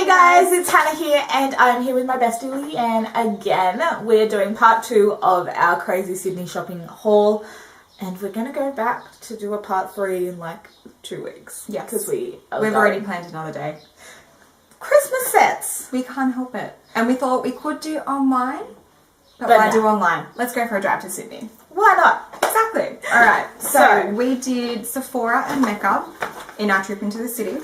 Hey guys, it's Hannah here and I'm here with my bestie Leanne again. We're doing part 2 of our crazy Sydney shopping haul and we're going to go back to do a part 3 in like 2 weeks. Yes. Because we've already planned another day. Christmas sets. We can't help it. And we thought we could do online, but But why no. do online? Let's go for a drive to Sydney. Why not? Exactly. Alright, so we did Sephora and Mecca in our trip into the city.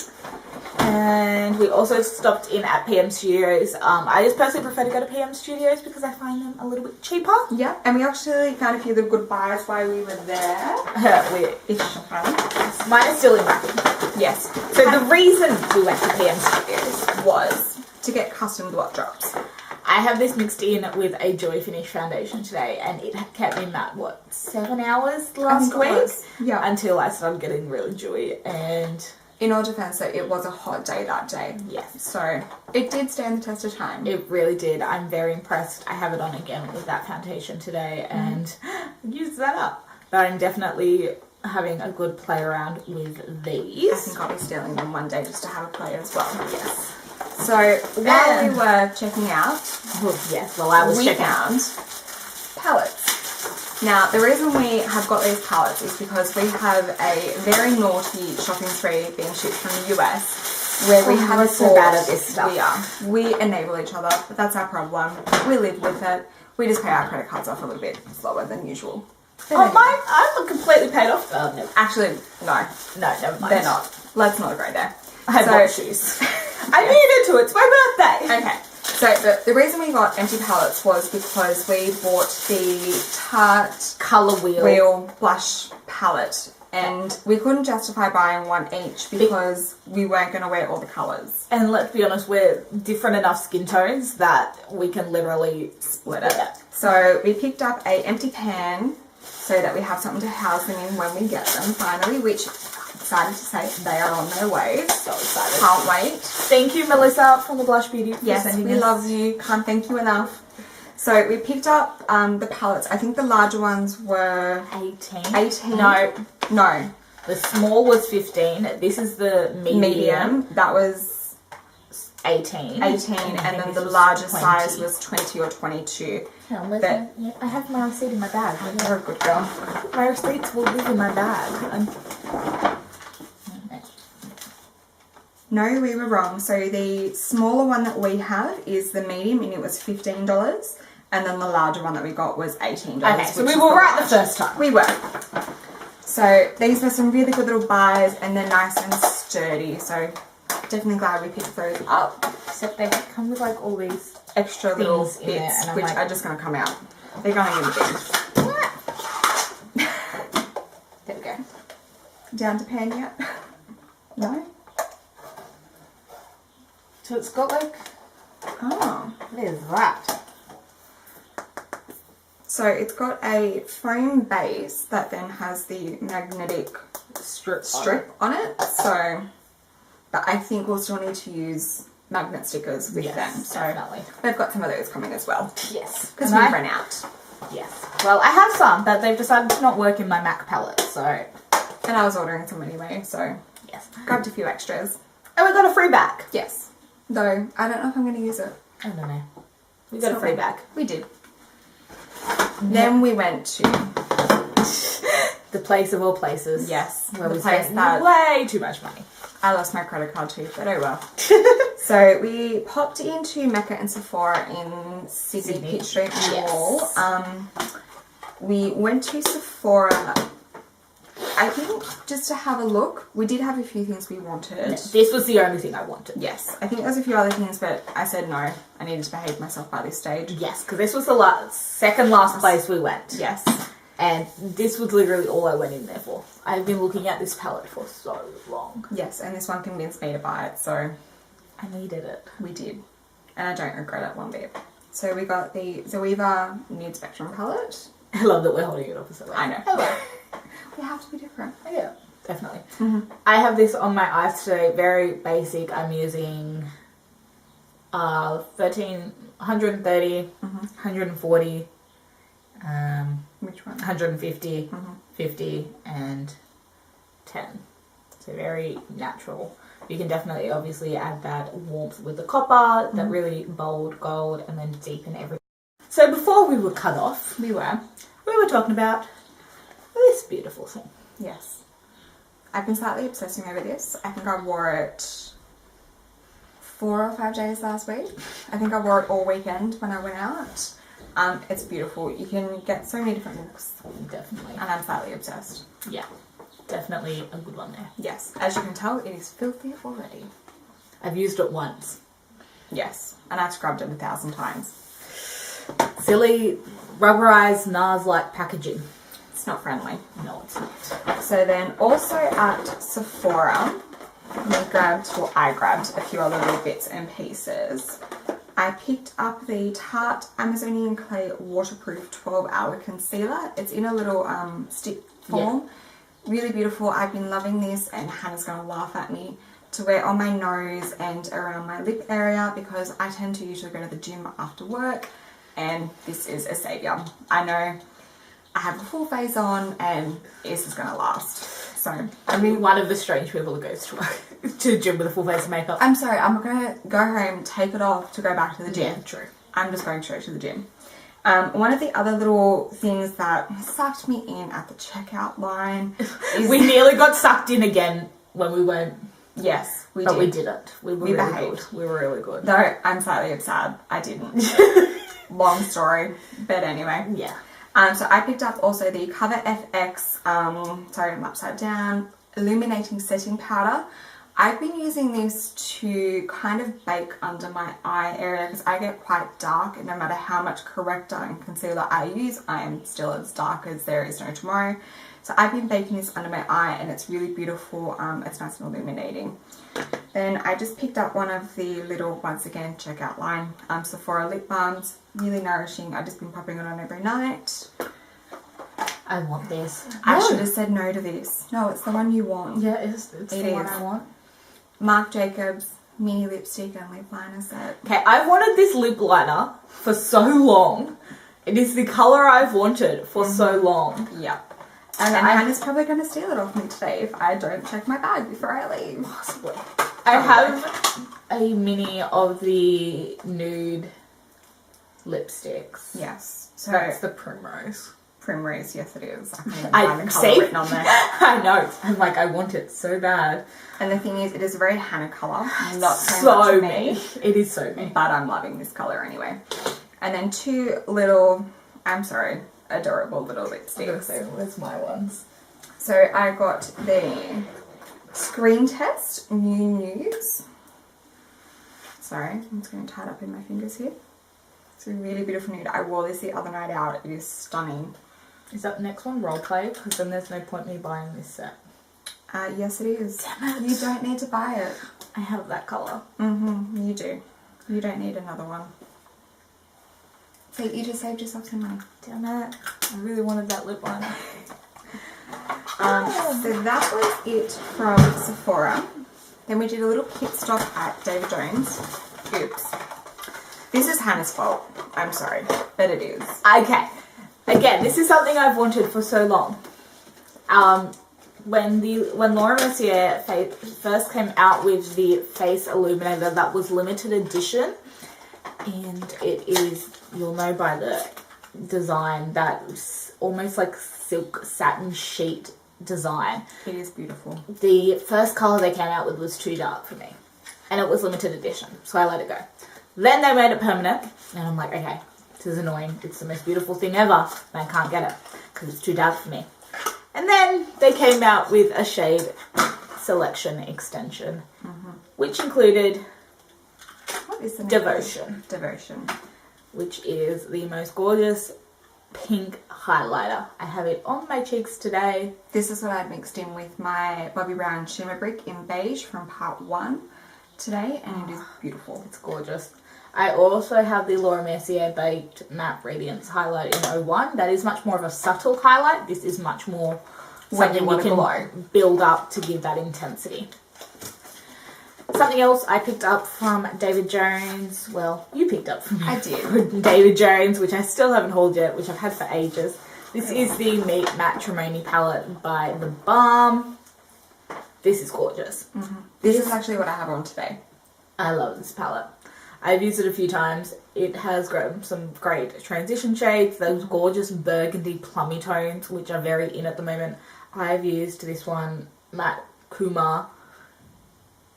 And we also stopped in at PM Studios. I just personally prefer to go to PM Studios because I find them a little bit cheaper. Yeah, and we actually found a few of the good buys while we were there. Mine is still in wrapping. Yes. So the reason we went to PM Studios was to get custom blot drops. I have this mixed in with a Joy Finish foundation today and it kept me matte, 7 hours last week? Yeah. Until I started getting really dewy and... In all defense, though, it was a hot day that day. Yes. So it did stand the test of time. It really did. I'm very impressed. I have it on again with that foundation today and used that up. But I'm definitely having a good play around with these. I think I'll be stealing them one day just to have a play as well. Yes. So while we were checking out, we found palettes. Now, the reason we have got these palettes is because we have a very naughty shopping spree being shipped from the US where we have so bad at this stuff. We are. We enable each other, but that's our problem. We live with it. We just pay our credit cards off a little bit slower than usual. I'm completely paid off. No. Actually, no. No, never mind. They're not. Let's not go there. I bought shoes. I needed to. It's my birthday. Okay. So the reason we got empty palettes was because we bought the Tarte Colour Wheel Blush palette and we couldn't justify buying one each because we weren't going to wear all the colours. And let's be honest, we're different enough skin tones that we can literally split it. So we picked up a empty pan so that we have something to house them in when we get them finally, which I'm excited to say they are on their way. So excited. Can't wait. Thank you, Melissa from the Blush Beauty. Yes, we love you. Can't thank you enough. So we picked up the palettes. I think the larger ones were 18. 18. No. The small was 15. This is the medium. That was 18. 18, and then the larger size was 20 or 22. I have my receipt in my bag. You're a good girl. My receipts will live in my bag. No, we were wrong. So the smaller one that we have is the medium and it was $15. And then the larger one that we got was $18. Okay, so we were right the first time. We were. So these were some really good little buys and they're nice and sturdy. So definitely glad we picked those up. Except they come with like all these extra little bits, and which are just going to come out. They're going in the bin. There we go. Down to pan yet? No? So it's got like... Oh. What is that? So it's got a foam base that then has the magnetic strip on it. So, but I think we'll still need to use magnet stickers with them. So definitely. They've got some of those coming as well. Yes. Because we ran out. Yes. Well, I have some, but they've decided to not work in my MAC palette, so... And I was ordering some anyway, so... Yes. Grabbed a few extras. And we got a free bag. Yes. Though, I don't know if I'm going to use it. I don't know. We got a free bag. We did. Then we went to... the place of all places. Yes. Where we spent way too much money. I lost my credit card too, but oh well. So we popped into Mecca and Sephora in Sydney. Pitt Street Mall. We went to Sephora, I think, just to have a look. We did have a few things we wanted. No, this was the only thing I wanted. Yes. I think there's a few other things, but I said no. I needed to behave myself by this stage. Yes, because this was the second last place we went. Yes. And this was literally all I went in there for. I've been looking at this palette for so long. Yes, and this one convinced me to buy it, so... I needed it. We did. And I don't regret it one bit. So we got the Zoeva Nude Spectrum palette. I love that we're holding it opposite way. I know. Hello. We have to be different. Yeah, definitely. I have this on my eyes today. Very basic. I'm using 130, 140, which one? 150, 50, and 10. So very natural. You can definitely obviously add that warmth with the copper, that really bold gold, and then deepen everything. So before we were cut off, we were talking about this beautiful thing. Yes. I've been slightly obsessing over this. I think I wore it 4 or 5 days last week. I think I wore it all weekend when I went out. It's beautiful. You can get so many different looks. Definitely. And I'm slightly obsessed. Yeah, definitely a good one there. Yes. As you can tell, it is filthy already. I've used it once. Yes. And I've scrubbed it 1,000 times. Silly, rubberized, NARS-like packaging. It's not friendly. No, it's not. So then also at Sephora, I grabbed a few other little bits and pieces. I picked up the Tarte Amazonian Clay Waterproof 12-Hour Concealer. It's in a little stick form. Yeah. Really beautiful. I've been loving this, and Hannah's going to laugh at me, to wear on my nose and around my lip area because I tend to usually go to the gym after work, and this is a saviour. I know I have a full face on and this is going to last. So I mean, one of the strange people that goes to work to the gym with a full face of makeup. I'm sorry, I'm going to go home, take it off to go back to the gym. Yeah, true. I'm just going straight to the gym. One of the other little things that sucked me in at the checkout line is... We nearly got sucked in again when we went. Yes, we did. But we didn't. We were really behaved. Good. We were really good. Though I'm slightly sad I didn't. Long story, but anyway. Yeah. So I picked up also the Cover FX, sorry I'm upside down, Illuminating Setting Powder. I've been using this to kind of bake under my eye area because I get quite dark, and no matter how much corrector and concealer I use, I am still as dark as there is no tomorrow. So I've been baking this under my eye, and it's really beautiful. It's nice and illuminating. Then I just picked up one of the little, once again, checkout line, Sephora lip balms. Really nourishing. I've just been popping it on every night. I want this. I should have said no to this. No, it's the one you want. Yeah, it's the one I want. Marc Jacobs mini lipstick and lip liner set. Okay, I've wanted this lip liner for so long. It is the colour I've wanted for so long. Yep. And Hannah's probably going to steal it off me today if I don't check my bag before I leave. Possibly. I have a mini of the nude lipsticks. Yes. So that's the Primrose. Primrose, yes it is. I see. Written on there. I know. I'm like, I want it so bad. And the thing is, it is a very Hannah colour. Not so much me. It is so me. But I'm loving this colour anyway. And then 2 little, I'm sorry, adorable little lipsticks. So where's my ones? So I got the Screen Test New Nudes. Sorry, I'm just going to tie it up in my fingers here. It's a really beautiful nude. I wore this the other night out. It is stunning. Is that the next one role play? Because then there's no point me buying this set. Yes, it is. Damn it. You don't need to buy it. I have that colour. You do. You don't need another one. So you just saved yourself some money. Damn it. I really wanted that lip liner. So that was it from Sephora. Then we did a little pit stop at David Jones. Oops. This is Hannah's fault. I'm sorry, but it is. Okay. Again, this is something I've wanted for so long. When Laura Mercier first came out with the face illuminator, that was limited edition, and it is, you'll know by the design, that's almost like silk satin sheet design. It is beautiful. The first colour they came out with was too dark for me, and it was limited edition, so I let it go. Then they made it permanent, and I'm like, okay, this is annoying. It's the most beautiful thing ever, and I can't get it because it's too dark for me. And then they came out with a shade selection extension, which included what is the name? Devotion. Devotion. Which is the most gorgeous pink highlighter. I have it on my cheeks today. This is what I mixed in with my Bobbi Brown Shimmer Brick in beige from part 1 today, and it is beautiful. It's gorgeous. I also have the Laura Mercier Baked Matte Radiance highlight in 01. That is much more of a subtle highlight. This is much more something you can build up to give that intensity. Something else I picked up from David Jones. Well, you picked up from I did. David Jones, which I still haven't hauled yet, which I've had for ages. This is the Meet Matrimony palette by The Balm. This is gorgeous. This is actually what I have on today. I love this palette. I've used it a few times. It has got some great transition shades, those gorgeous burgundy plummy tones, which are very in at the moment. I've used this one, Matte Kumar,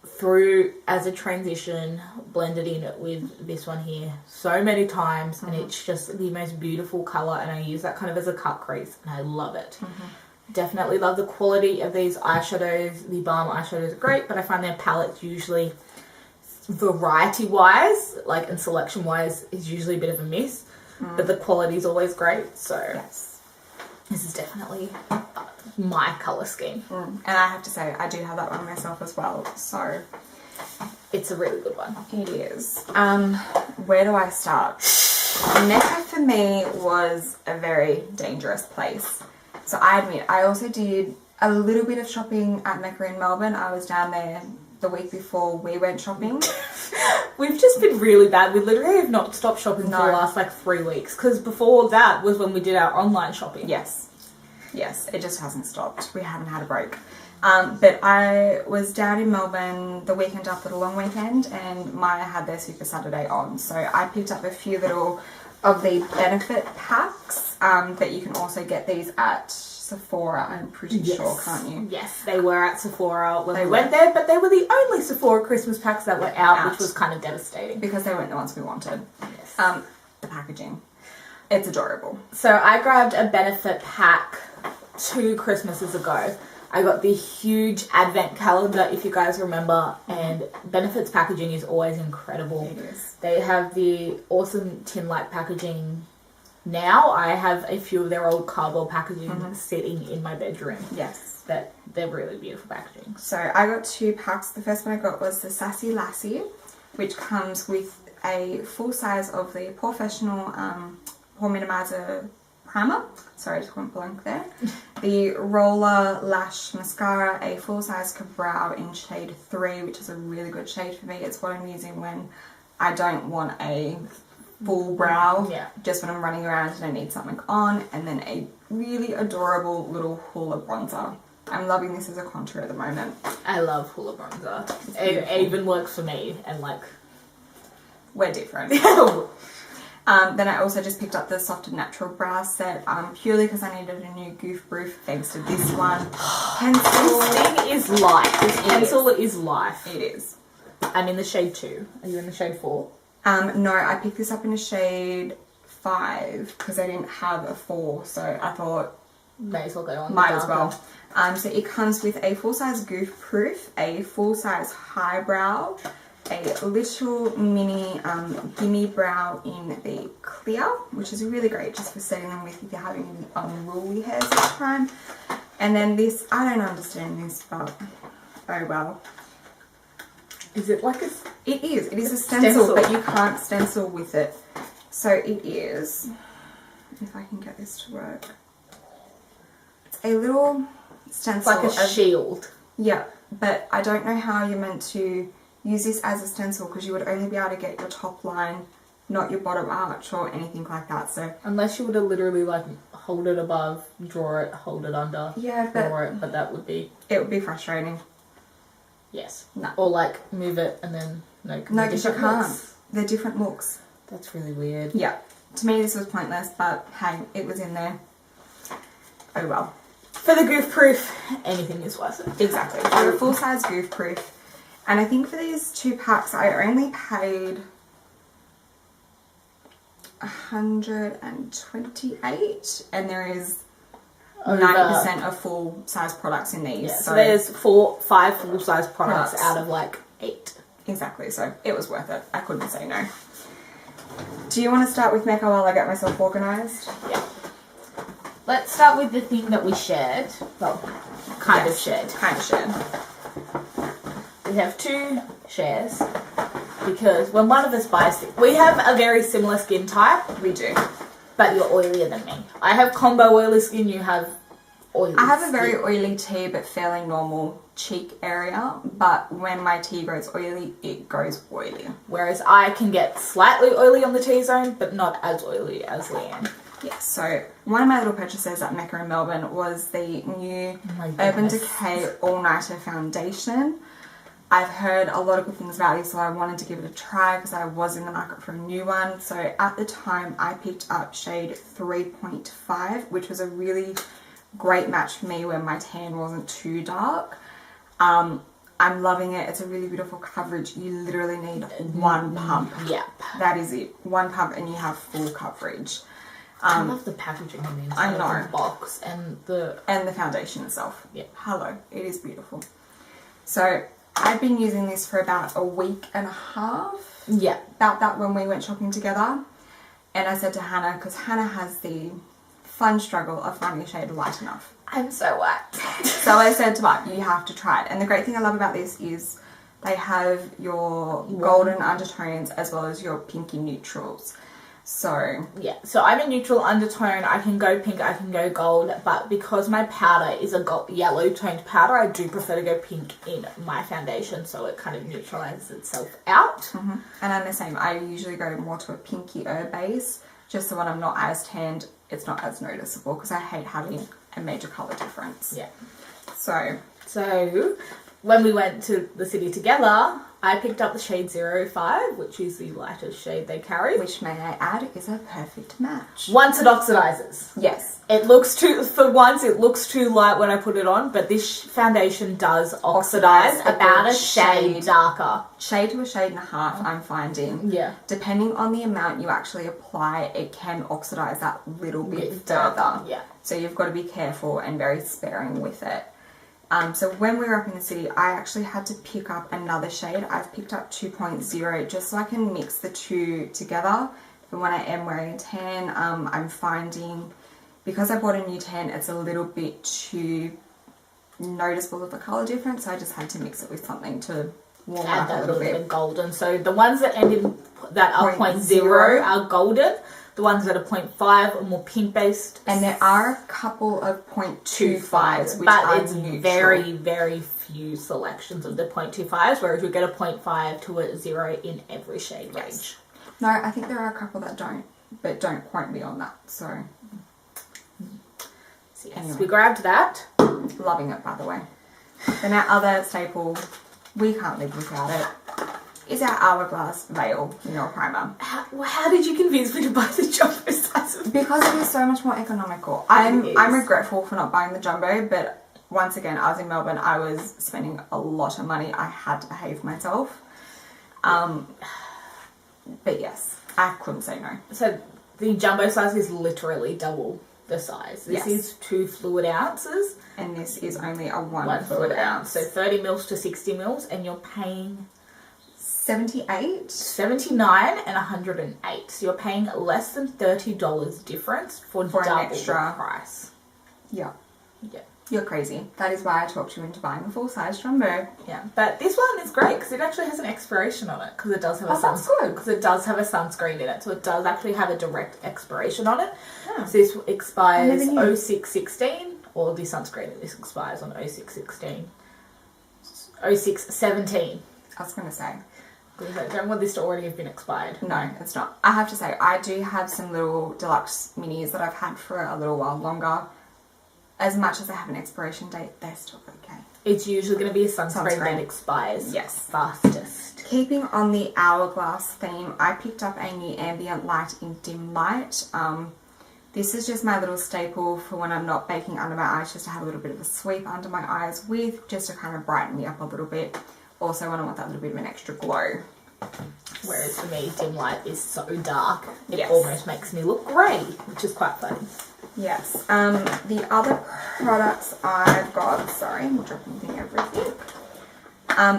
through as a transition, blended in with this one here so many times, and it's just the most beautiful colour, and I use that kind of as a cut crease, and I love it. Definitely love the quality of these eyeshadows. The balm eyeshadows are great, but I find their palettes usually, variety wise, like, and selection wise, is usually a bit of a miss, but the quality is always great. So this is definitely my colour scheme. And I have to say, I do have that one myself as well, so it's a really good one. It is. Where do I start? Mecca for me was a very dangerous place. So I admit, I also did a little bit of shopping at Mecca in Melbourne. I was down there the week before we went shopping. We've just been really bad. We literally have not stopped shopping for the last like 3 weeks, because before that was when we did our online shopping. Yes, it just hasn't stopped. We haven't had a break. But I was down in Melbourne the weekend after the long weekend, and Maya had their Super Saturday on. So I picked up a few little of the benefit packs, but you can also get these at Sephora, I'm pretty sure, can't you? Yes, they were at Sephora when we went there, but they were the only Sephora Christmas packs that were out, which was kind of devastating. Because they weren't the ones we wanted. Yes. The packaging. It's adorable. So I grabbed a benefit pack 2 Christmases ago. I got the huge advent calendar, if you guys remember, and Benefit's packaging is always incredible. It is. They have the awesome tin-like packaging now. I have a few of their old cardboard packaging sitting in my bedroom. Yes. That they're really beautiful packaging. So I got 2 packs. The first one I got was the Sassy Lassie, which comes with a full size of the Professional Pore Minimizer Primer. Sorry, I just went blank there. The Roller Lash Mascara, a full size Brow in shade 3, which is a really good shade for me. It's what I'm using when I don't want a full brow, just when I'm running around and I need something on. And then a really adorable little Hoola bronzer. I'm loving this as a contour at the moment. I love Hoola bronzer. It even works for me, and like, we're different. Then I also just picked up the Soft and Natural Brow Set, purely because I needed a new goof proof thanks to this one. Pencil. This thing is life. This pencil is life. It is. I'm in the shade 2. Are you in the shade 4? No, I picked this up in a shade 5 because I didn't have a 4, so I thought may as well go on. Might as well. So it comes with a full-size goof proof, a full-size highbrow, a little mini gimme brow in the clear, which is really great just for setting them with if you're having unruly hairs this time. And then this, I don't understand this, but oh well. Is it like a... It is. It is a stencil, but you can't stencil with it. So it is, if I can get this to work, it's a little stencil. It's like a shield. Yeah, but I don't know how you're meant to use this as a stencil because you would only be able to get your top line, not your bottom arch or anything like that. So unless you were to literally like hold it above, draw it, hold it under, draw it, but that would be... It would be frustrating. Yes. No. Or like move it and then... No, because you can't. They're different looks. That's really weird. Yeah. To me this was pointless, but hey, it was in there. Oh well. For the goof proof, anything is worth it. Exactly. For a full size goof proof. And I think for these 2 packs I only paid $128, and there is 90% of full size products in these. Yeah, so there's 5 full size products out of like 8. Exactly, so it was worth it. I couldn't say no. Do you want to start with Mecca while I get myself organised? Yeah. Let's start with the thing that we shared. Well, kind of shared. Kind of shared. We have 2 shares because when one of us buys it, we have a very similar skin type. We do. But you're oilier than me. I have combo oily skin, you have oily I have a very oily T but fairly normal cheek area, but when my T goes oily, it goes oily. Whereas I can get slightly oily on the T-zone, but not as oily as Leanne. Yes, so one of my little purchases at Mecca in Melbourne was the new Urban Decay All-Nighter Foundation. I've heard a lot of good things about this, so I wanted to give it a try because I was in the market for a new one. So at the time, I picked up shade 3.5, which was a really great match for me when my tan wasn't too dark. I'm loving it. It's a really beautiful coverage. You literally need one pump. Yep. That is it. One pump and you have full coverage. I love the packaging on the inside of the box and the foundation itself. Yeah. Hello. It is beautiful. So I've been using this for about a week and a half. Yeah. About that when we went shopping together. And I said to Hannah, because Hannah has the fun struggle of finding a shade light enough. I'm so white. So I said to her, you have to try it. And the great thing I love about this is they have your golden undertones as well as your pinky neutrals. So yeah, so I'm a neutral undertone. I can go pink, I can go gold, but because my powder is a yellow toned powder, I do prefer to go pink in my foundation, so it kind of neutralizes itself out. Mm-hmm. And I'm the same. I usually go more to a pinkier base, just so when I'm not as tanned, it's not as noticeable, because I hate having a major color difference. Yeah. So when we went to the city together, I picked up the shade 05, which is the lightest shade they carry. Which, may I add, is a perfect match. Once it oxidizes. Yes. It looks it looks too light when I put it on, but this foundation does oxidize about a shade darker. Shade to a shade and a half, I'm finding. Yeah. Depending on the amount you actually apply, it can oxidize that little bit further. Yeah. So you've got to be careful and very sparing with it. So when we were up in the city, I actually had to pick up another shade. I've picked up 2.0 just so I can mix the two together. But when I am wearing a tan, I'm finding, because I bought a new tan, it's a little bit too noticeable of a colour difference. So I just had to mix it with something to warm up a little bit. Golden. So the ones that end in that are 0.0 are golden. The ones that are 0.5 are more pink based. And there are a couple of 0.25s, which but are it's neutral. very, very few selections of the 0.25s, whereas you get a 0.5 to a 0 in every shade range. No, I think there are a couple that don't, but don't quote me on that. So yes, anyway. we grabbed that. Loving it, by the way. Then our other staple, we can't live without it, is our Hourglass Veil Nail Primer. How did you convince me to buy the jumbo size? Because it is so much more economical. I'm regretful for not buying the jumbo, but once again, I was in Melbourne, I was spending a lot of money. I had to behave myself. But yes, I couldn't say no. So the jumbo size is literally double the size. This is 2 fluid ounces. And this is only a 1 fluid ounce. So 30 mils to 60 mils, and you're paying 78, 79 and 108. So you're paying less than $30 difference for double an extra the price. Yeah. Yeah. You're crazy. That is why I talked you into buying a full-size jumbo. Yeah, but this one is great because it actually has an expiration on it, because it does have a sunscreen in it, so it does actually have a direct expiration on it. Yeah. So this expires 06/16, or the sunscreen, this expires on 06/16, 06/17. I was going to say. I don't want this to already have been expired. No, it's not. I have to say, I do have some little deluxe minis that I've had for a little while longer. As much as they have an expiration date, they're still okay. It's usually going to be a sunscreen that expires fastest. Keeping on the Hourglass theme, I picked up a new ambient light in dim light. This is just my little staple for when I'm not baking under my eyes, just to have a little bit of a sweep under my eyes with, just to kind of brighten me up a little bit. Also when I want that little bit of an extra glow. Whereas for me, dim light is so dark, it almost makes me look grey, which is quite funny. Yes. The other products I've got, sorry, I'm dropping everything.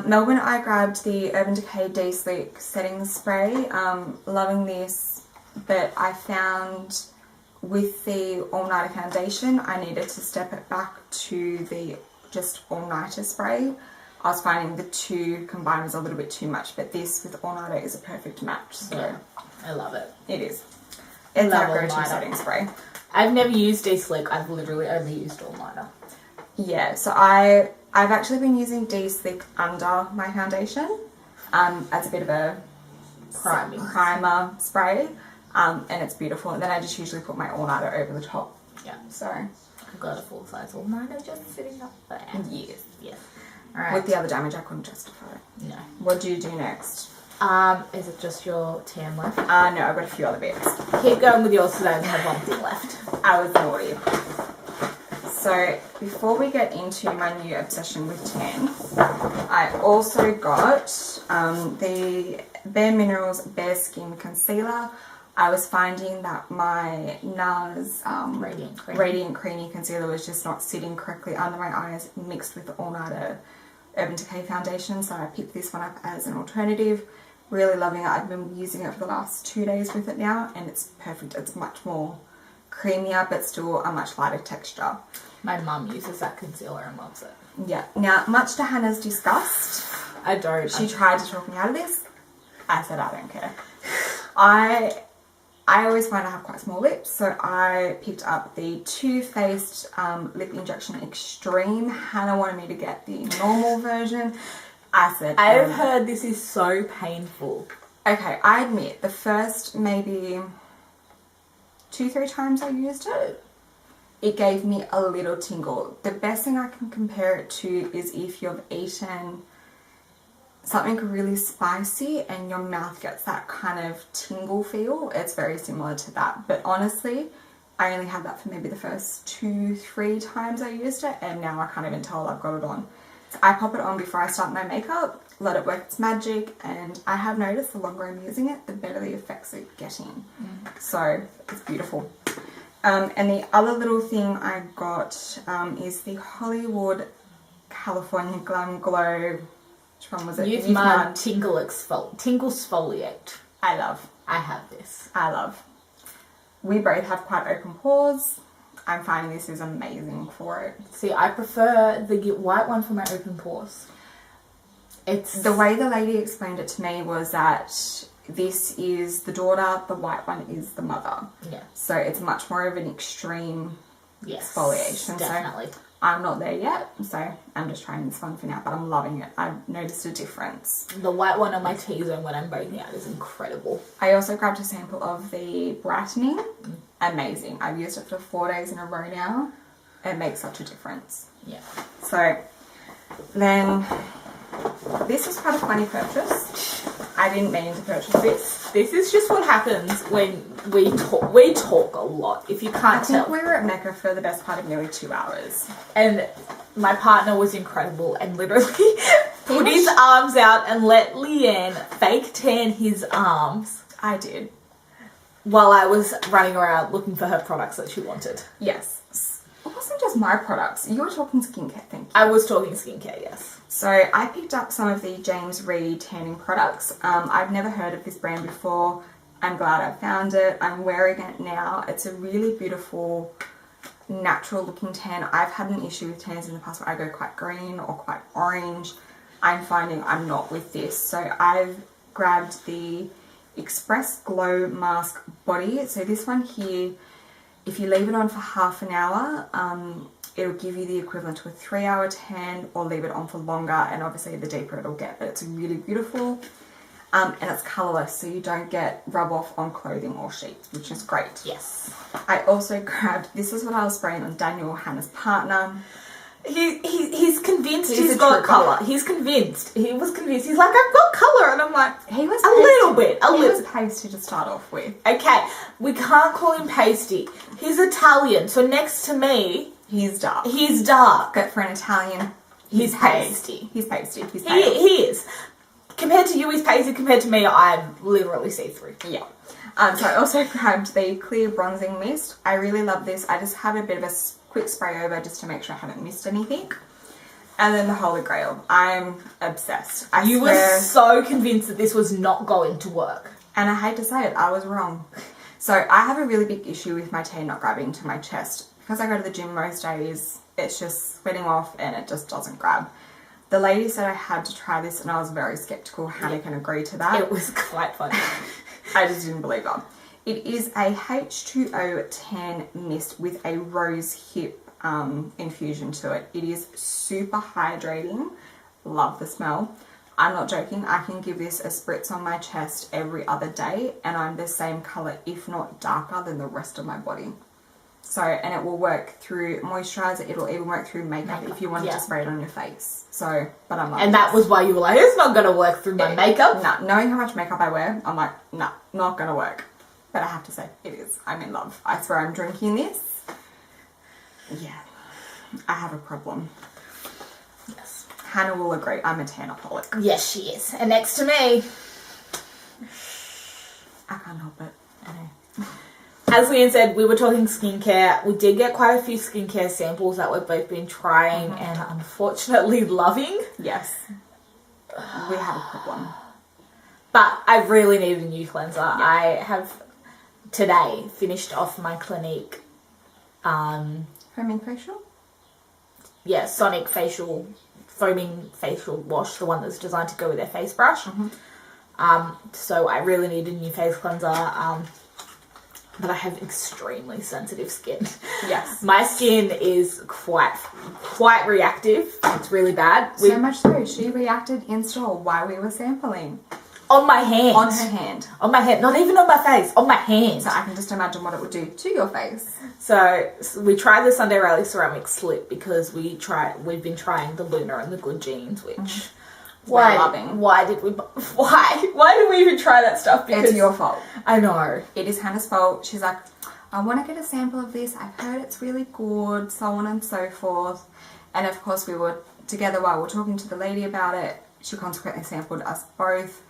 Melbourne, I grabbed the Urban Decay De-Sleek Setting Spray. Loving this, but I found with the All-Nighter Foundation, I needed to step it back to the just All-Nighter spray. I was finding the two combined was a little bit too much, but this with All-Nighter is a perfect match. So yeah, I love it. It is. It's our go-to setting spray. I've never used De-Sleek. I've literally only used All-Nighter. Yeah, so I've actually been using De-Sleek under my foundation as a bit of a primer spray. And it's beautiful. And then I just usually put my all-nighter over the top. Yeah. So I've got a full-size all-nighter just sitting up there. yes. Yes. All right. With the other damage, I couldn't justify it. No. What do you do next? Is it just your tan left? No, I've got a few other bits. Keep going with yours because I only have one thing left. I was naughty. So before we get into my new obsession with tan, I also got the Bare Minerals Bare Skin Concealer. I was finding that my NARS Radiant Creamy Concealer was just not sitting correctly under my eyes, mixed with the All Nighter Urban Decay foundation, so I picked this one up as an alternative. Really loving it. I've been using it for the last 2 days with it now, and it's perfect. It's much more creamier, but still a much lighter texture. My mum uses that concealer and loves it. Yeah. Now, much to Hannah's disgust, I don't. she tried to talk me out of this. I said I don't care. I always find I have quite small lips, so I picked up the Too Faced Lip Injection Extreme. Hannah wanted me to get the normal version. I said, I've heard this is so painful. Okay, I admit the first maybe 2-3 times I used it, it gave me a little tingle. The best thing I can compare it to is if you've eaten something really spicy and your mouth gets that kind of tingle feel. It's very similar to that. But honestly, I only had that for maybe the first 2-3 times I used it, and now I can't even tell I've got it on. So I pop it on before I start my makeup, let it work its magic, and I have noticed the longer I'm using it, the better the effects it's getting. So it's beautiful. And the other little thing I got is the Hollywood California Glam Glow. Which one was it? Youth Mud Tingle Exfoliate. I love. I have this. I love. We both have quite open pores. I'm finding this is amazing for it. See, I prefer the white one for my open pores. It's the way the lady explained it to me was that this is the daughter, the white one is the mother. Yeah. So it's much more of an extreme exfoliation. Definitely. So I'm not there yet, so I'm just trying this one for now, but I'm loving it. I've noticed a difference. The white one on my T-zone when I'm breaking out is incredible. I also grabbed a sample of the brightening. Amazing. I've used it for 4 days in a row now. It makes such a difference. Yeah. So then this was quite a funny purchase. I didn't mean to purchase this. This is just what happens when we talk. We talk a lot, if you can't tell. I think we were at Mecca for the best part of nearly 2 hours. And my partner was incredible and literally put his arms out and let Leanne fake tan his arms. I did. While I was running around looking for her products that she wanted. Yes. It wasn't just my products. You were talking skincare, thank you. I was talking skincare, yes. So I picked up some of the James Reed tanning products. I've never heard of this brand before. I'm glad I found it. I'm wearing it now. It's a really beautiful, natural looking tan. I've had an issue with tans in the past where I go quite green or quite orange. I'm finding I'm not with this. So I've grabbed the Express Glow Mask Body. So this one here, if you leave it on for half an hour, it'll give you the equivalent to a 3-hour tan, or leave it on for longer, and obviously the deeper it'll get, but it's really beautiful. And it's colourless, so you don't get rub off on clothing or sheets, which is great. Yes. I also grabbed, this is what I was spraying on Daniel, Hannah's partner. He's convinced he's got colour. He's convinced. He was convinced. He's like, I've got colour. And I'm like, he was a little bit. He was pasty to start off with. Okay, we can't call him pasty. He's Italian, so next to me, he's dark. He's dark. But for an Italian, he's pasty. He's pasty. He's pale. He is. Compared to you, he's pasty. Compared to me, I'm literally see-through. Yeah. So I also grabbed the Clear Bronzing Mist. I really love this. I just have a bit of a quick spray over just to make sure I haven't missed anything. And then the Holy Grail. I'm obsessed. You were so convinced that this was not going to work. And I hate to say it, I was wrong. So I have a really big issue with my tan not grabbing to my chest. Because I go to the gym most days, it's just sweating off and it just doesn't grab. The lady said I had to try this and I was very skeptical. Hannah can agree to that. It was quite funny. I just didn't believe her. It is a H2O tan mist with a rose hip infusion to it. It is super hydrating. Love the smell. I'm not joking, I can give this a spritz on my chest every other day and I'm the same colour, if not darker, than the rest of my body. So, and it will work through moisturiser, it'll even work through makeup if you wanted to spray it on your face. So, but I'm like... And that was why you were like, it's not going to work through my makeup? No, knowing how much makeup I wear, I'm like, no, not going to work. But I have to say, it is. I'm in love. I swear I'm drinking this. Yeah, I have a problem. Yes. Hannah will agree, I'm a tanaholic. Yes, she is. And next to me... I can't help it. I know. As Leanne said, we were talking skincare. We did get quite a few skincare samples that we've both been trying and unfortunately loving. Yes. We have a problem. But I really need a new cleanser. Yeah. I have today finished off my Clinique foaming facial? Yeah, Sonic facial foaming facial wash, the one that's designed to go with their face brush. So I really need a new face cleanser. But I have extremely sensitive skin. Yes. My skin is quite reactive. It's really bad. So much so, she reacted in store while we were sampling. On my hand. On her hand. On my hand. Not even on my face. On my hand. So I can just imagine what it would do to your face. So we tried the Sunday Riley ceramic slip because we've been trying the Luna and the Good Jeans, which... Why did we even try that stuff? Because it's your fault. I know. It is Hannah's fault. She's like, I want to get a sample of this. I've heard it's really good, so on and so forth. And of course we were together while we were talking to the lady about it. She consequently sampled us both.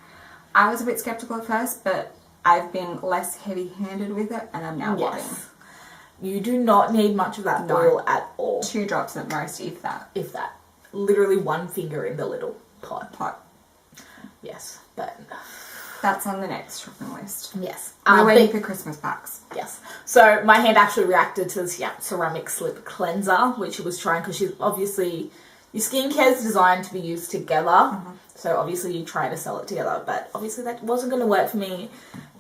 I was a bit skeptical at first, but I've been less heavy-handed with it and I'm now loving. You do not need much of that oil at all. 2 drops at most, if that. If that. Literally 1 finger in the little pot. Yes, but that's on the next shopping list. Yes, we're waiting for Christmas packs. Yes, so my hand actually reacted to this ceramic slip cleanser, which she was trying because she's obviously your skincare is designed to be used together. So obviously you try to sell it together, but obviously that wasn't going to work for me.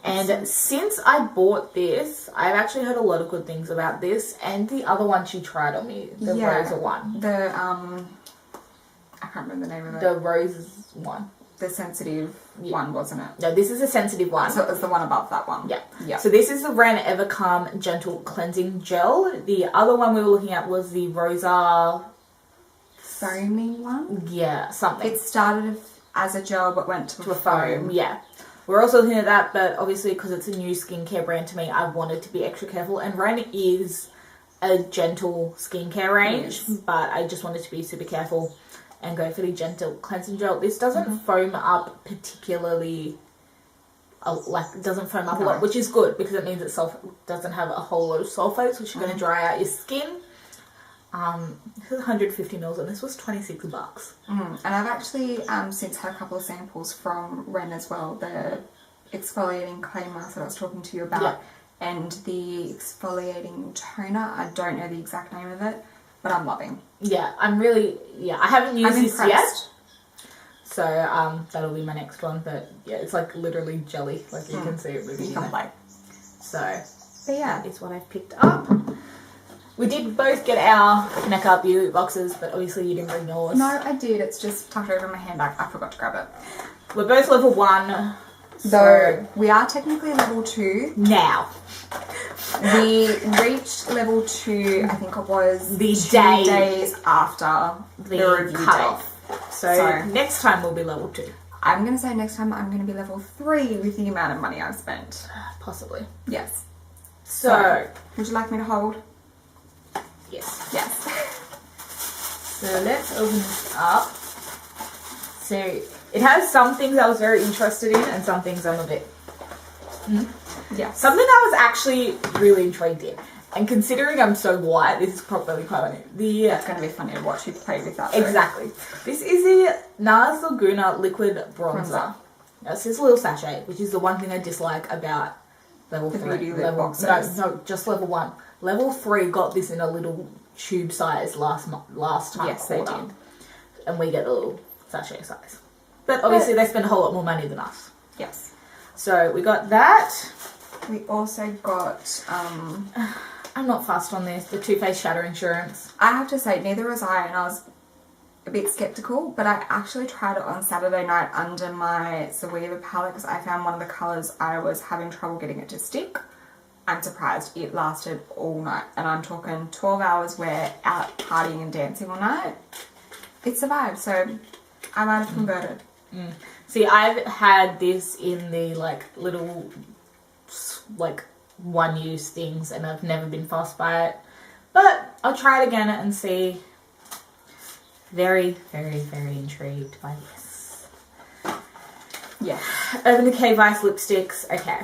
And since I bought this, I've actually heard a lot of good things about this and the other one she tried on me, the Rosa one. I can't remember the name of it. The rose one. The sensitive one, wasn't it? No, this is a sensitive one. So it was the one above that one. Yeah. So this is the Ren Evercalm Gentle Cleansing Gel. The other one we were looking at was the Rosa... foaming one? Yeah, something. It started as a gel but went to a foam. Yeah. We're also looking at that, but obviously because it's a new skincare brand to me, I wanted to be extra careful. And Ren is a gentle skincare range, but I just wanted to be super careful and go for the gentle cleansing gel. This doesn't foam up particularly, doesn't foam up a lot, which is good because it means it doesn't have a whole lot of sulfates, which are going to dry out your skin. This is 150 mils and this was $26. And I've actually since had a couple of samples from Ren as well, the exfoliating clay mask that I was talking to you about and the exfoliating toner. I don't know the exact name of it, but I'm loving. Yeah, I'm really, I haven't used this yet. So that'll be my next one, but yeah, it's like literally jelly, like you can see it moving. You can play. So, but yeah, that is what I've picked up. We did both get our makeup beauty boxes, but obviously you didn't bring yours. No, I did. It's just tucked over in my handbag. I forgot to grab it. We're both level 1. Though we are technically level 2. Now. We reached level 2, I think it was the 2 days after the review cutoff. So next time we'll be level 2. I'm going to say next time I'm going to be level 3 with the amount of money I've spent. Possibly. Yes. So would you like me to hold? Yes. Yes. So let's open this up. So it has some things I was very interested in and some things I'm a bit... Yeah. Something I was actually really intrigued in. And considering I'm so white, this is probably quite funny. It's going to be funny to watch you play with that. Exactly. This is the NARS Laguna Liquid Bronzer. Now, it says a little sachet, which is the one thing I dislike about level 3. Beauty lip boxes. No, just level 1. Level 3 got this in a little tube size last time. Yes, they did. And we get a little sachet size. But obviously they spend a whole lot more money than us. Yes. So we got that. We also got... I'm not fussed on this. The Too Faced Shatter Insurance. I have to say, neither was I, and I was a bit skeptical, but I actually tried it on Saturday night under my Zoeva palette because I found one of the colours I was having trouble getting it to stick. I'm surprised it lasted all night, and I'm talking 12 hours we're out partying and dancing all night. It survived, so I might have converted. See, I've had this in the like little like one-use things, and I've never been fussed by it, but I'll try it again and see. Very, very, very intrigued by this. Yeah. Urban Decay Vice lipsticks. Okay,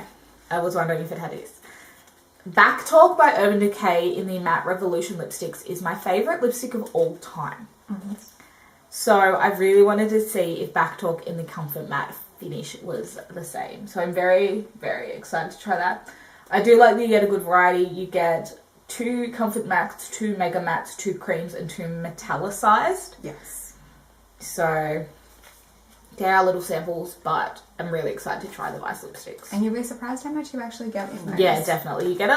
I was wondering if it had this. Back Talk by Urban Decay in the Matte Revolution lipsticks is my favourite lipstick of all time. So I really wanted to see if Back Talk in the Comfort Matte finish was the same. So I'm very, very excited to try that. I do like that you get a good variety. You get 2 Comfort Mattes, 2 Mega Mattes, 2 creams, and 2 metallicized. Yes. So there are little samples, but I'm really excited to try the Vice lipsticks. And you'll be surprised how much you actually get in those. Yeah, definitely. You get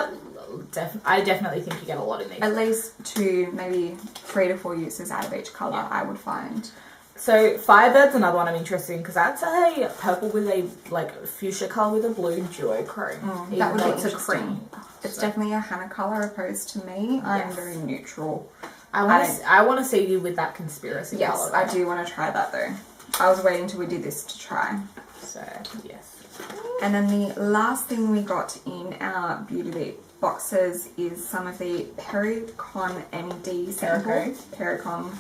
I definitely think you get a lot in these. At least 2, maybe 3 to 4 uses out of each colour, yeah. I would find. So Firebird's another one I'm interested in because that's a purple with a like fuchsia colour with a blue duochrome. That would be it's a cream. It's definitely a Hannah colour opposed to me. Yes. I'm very neutral. I want to see you with that conspiracy colour. Yes, I do want to try that though. I was waiting till we did this to try. So, yes. And then the last thing we got in our Beauty Leap boxes is some of the Pericon MD samples. Pericon,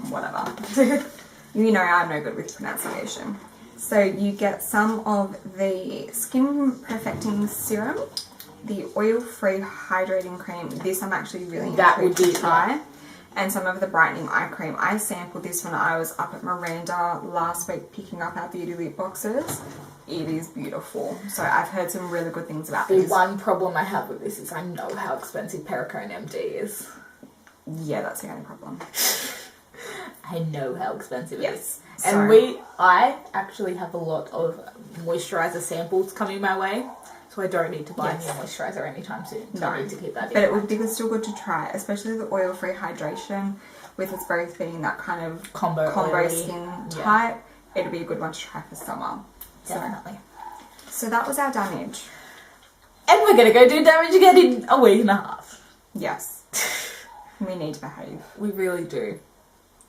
whatever. You know I'm no good with pronunciation. So you get some of the Skin Perfecting Serum, the Oil-Free Hydrating Cream. This I'm actually really intrigued to try. Yeah. And some of the Brightening Eye Cream. I sampled this when I was up at Miranda last week picking up our Beauty Leap boxes. It is beautiful. So I've heard some really good things about this. The one problem I have with this is I know how expensive Pericone MD is. Yeah, that's the only problem. I know how expensive it is. So. And I actually have a lot of moisturiser samples coming my way. So I don't need to buy any moisturiser anytime soon. So I need to keep that in. But it would be still good to try, especially the oil-free hydration, with us both being that kind of combo skin type. Yeah. It'd be a good one to try for summer. Definitely. So that was our damage. And we're going to go do damage again in a week and a half. Yes. We need to behave. We really do.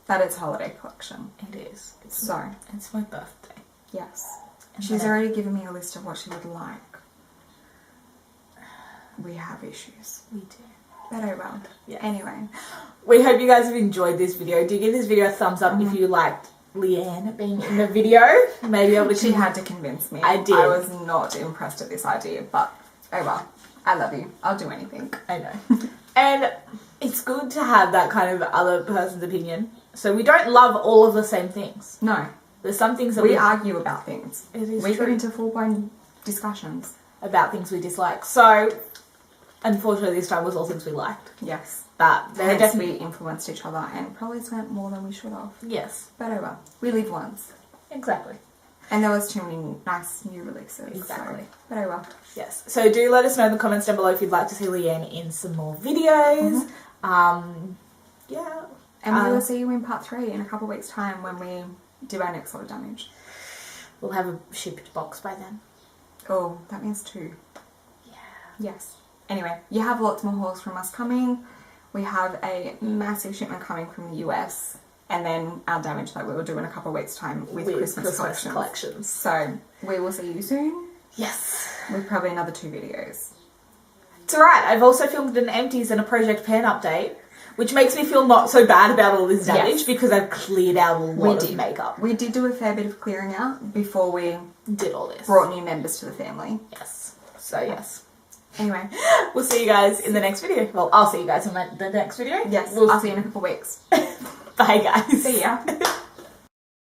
But it's holiday collection. It is. It's my birthday. Yes. And she's already given me a list of what she would like. We have issues. We do. But oh well. Yeah. Anyway. We hope you guys have enjoyed this video. Do give this video a thumbs up if you liked Leanne being in the video. Maybe she had to convince me. I did. I was not impressed at this idea, but oh well. I love you. I'll do anything. I know. And it's good to have that kind of other person's opinion. So we don't love all of the same things. No. There's some things that we argue about things. It is we true. get into full-blown discussions about things we dislike. So unfortunately this time was all things we liked. Yes. But they definitely influenced each other and probably spent more than we should have. Yes. But oh well. We live once. Exactly. And there was too many nice new releases. Exactly. So, but oh well. Yes. So do let us know in the comments down below if you'd like to see Leanne in some more videos. Yeah. And we will see you in part 3 in a couple of weeks' time when we do our next lot of damage. We'll have a shipped box by then. Oh, that means 2. Yeah. Yes. Anyway, you have lots more hauls from us coming. We have a massive shipment coming from the US. And then our damage that we will do in a couple of weeks' time with Christmas collections. So, we will see you soon. Yes. With probably another 2 videos. It's alright. I've also filmed an empties and a Project Pan update, which makes me feel not so bad about all this damage because I've cleared out a lot of makeup. We did do a fair bit of clearing out before we did all this. Brought new members to the family. Yes. So, yes. Anyway, we'll see you guys in the next video. Well, I'll see you guys in the next video. Yes, I'll see you in a couple of weeks. Bye, guys. See ya.